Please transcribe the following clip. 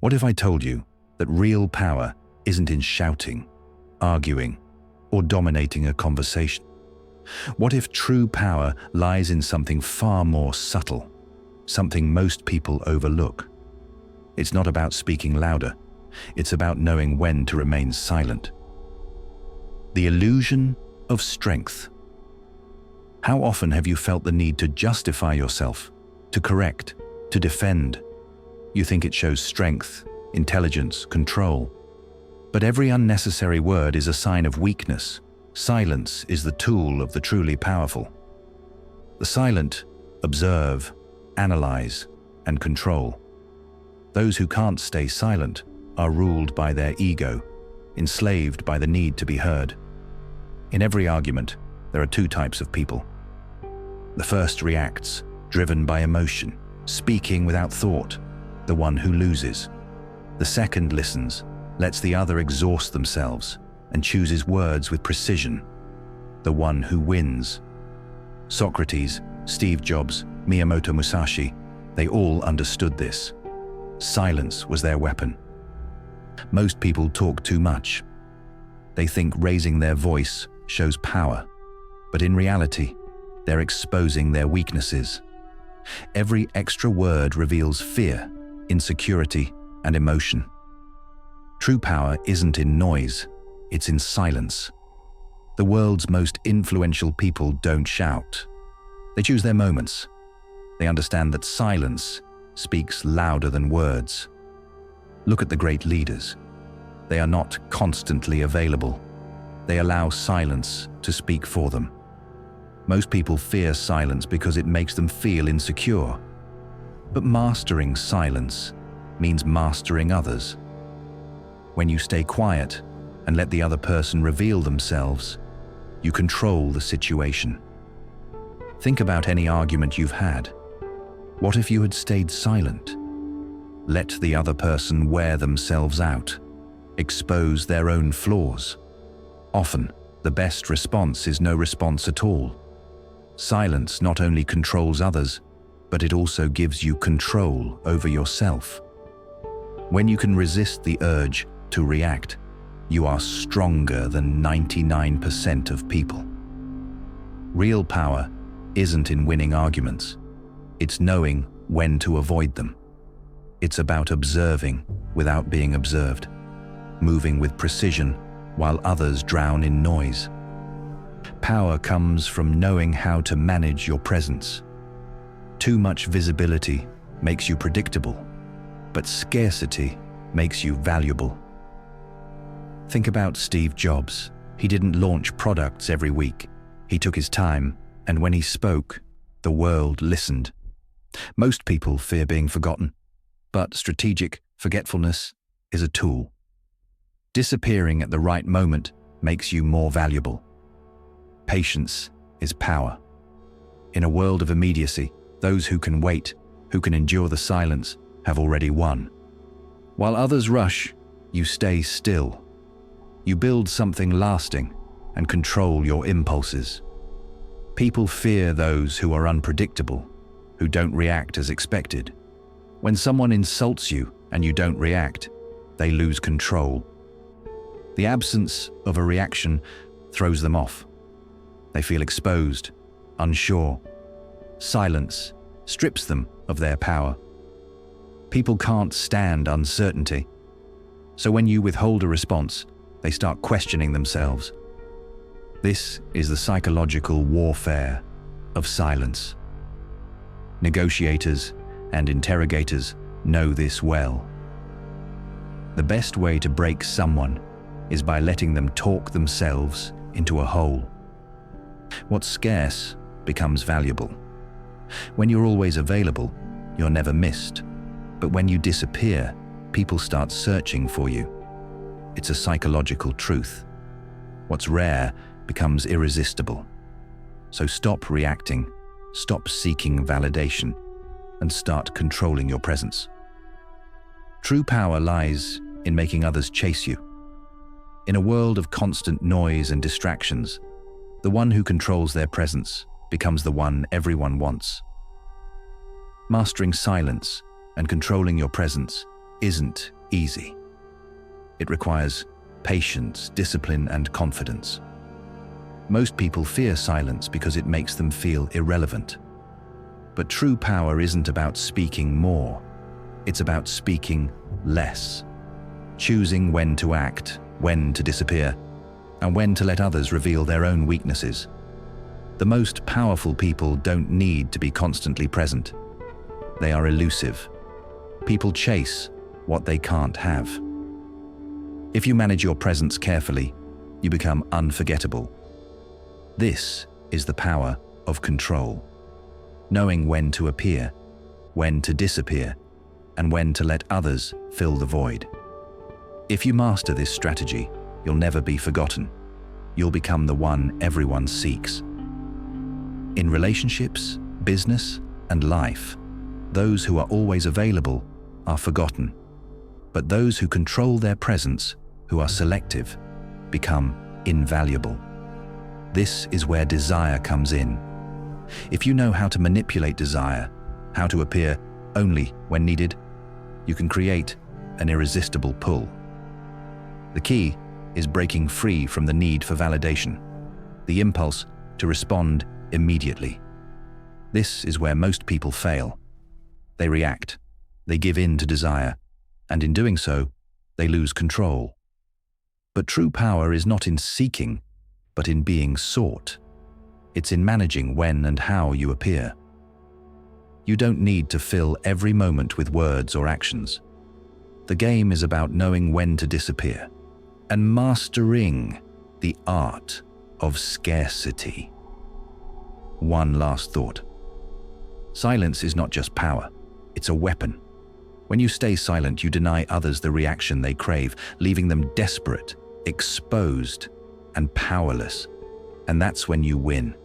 What if I told you that real power isn't in shouting, arguing, or dominating a conversation? What if true power lies in something far more subtle, something most people overlook? It's not about speaking louder, it's about knowing when to remain silent. The illusion of strength. How often have you felt the need to justify yourself, to correct, to defend? You think it shows strength, intelligence, control. But every unnecessary word is a sign of weakness. Silence is the tool of the truly powerful. The silent observe, analyze, and control. Those who can't stay silent are ruled by their ego, enslaved by the need to be heard. In every argument, there are two types of people. The first reacts, driven by emotion, speaking without thought, the one who loses. The second listens, lets the other exhaust themselves, and chooses words with precision, the one who wins. Socrates, Steve Jobs, Miyamoto Musashi, they all understood this. Silence was their weapon. Most people talk too much. They think raising their voice shows power, but in reality, they're exposing their weaknesses. Every extra word reveals fear, insecurity, and emotion. True power isn't in noise, it's in silence. The world's most influential people don't shout. They choose their moments. They understand that silence speaks louder than words. Look at the great leaders. They are not constantly available. They allow silence to speak for them. Most people fear silence because it makes them feel insecure. But mastering silence means mastering others. When you stay quiet and let the other person reveal themselves, you control the situation. Think about any argument you've had. What if you had stayed silent? Let the other person wear themselves out, expose their own flaws. Often, the best response is no response at all. Silence not only controls others, but it also gives you control over yourself. When you can resist the urge to react, you are stronger than 99% of people. Real power isn't in winning arguments. It's knowing when to avoid them. It's about observing without being observed, moving with precision while others drown in noise. Power comes from knowing how to manage your presence. Too much visibility makes you predictable, but scarcity makes you valuable. Think about Steve Jobs. He didn't launch products every week. He took his time, and when he spoke, the world listened. Most people fear being forgotten, but strategic forgetfulness is a tool. Disappearing at the right moment makes you more valuable. Patience is power. In a world of immediacy, those who can wait, who can endure the silence, have already won. While others rush, you stay still. You build something lasting and control your impulses. People fear those who are unpredictable, who don't react as expected. When someone insults you and you don't react, they lose control. The absence of a reaction throws them off. They feel exposed, unsure. Silence strips them of their power. People can't stand uncertainty. So when you withhold a response, they start questioning themselves. This is the psychological warfare of silence. Negotiators and interrogators know this well. The best way to break someone is by letting them talk themselves into a hole. What's scarce becomes valuable. When you're always available, you're never missed. But when you disappear, people start searching for you. It's a psychological truth. What's rare becomes irresistible. So stop reacting, stop seeking validation, and start controlling your presence. True power lies in making others chase you. In a world of constant noise and distractions, the one who controls their presence becomes the one everyone wants. Mastering silence and controlling your presence isn't easy. It requires patience, discipline, and confidence. Most people fear silence because it makes them feel irrelevant. But true power isn't about speaking more. It's about speaking less. Choosing when to act, when to disappear, and when to let others reveal their own weaknesses. The most powerful people don't need to be constantly present. They are elusive. People chase what they can't have. If you manage your presence carefully, you become unforgettable. This is the power of control. Knowing when to appear, when to disappear, and when to let others fill the void. If you master this strategy, you'll never be forgotten. You'll become the one everyone seeks. In relationships, business, and life, those who are always available are forgotten. But those who control their presence, who are selective, become invaluable. This is where desire comes in. If you know how to manipulate desire, how to appear only when needed, you can create an irresistible pull. The key is breaking free from the need for validation, the impulse to respond immediately. This is where most people fail. They react, they give in to desire, and in doing so, they lose control. But true power is not in seeking, but in being sought. It's in managing when and how you appear. You don't need to fill every moment with words or actions. The game is about knowing when to disappear and mastering the art of scarcity. One last thought. Silence is not just power, it's a weapon. When you stay silent, you deny others the reaction they crave, leaving them desperate, exposed, and powerless. And that's when you win.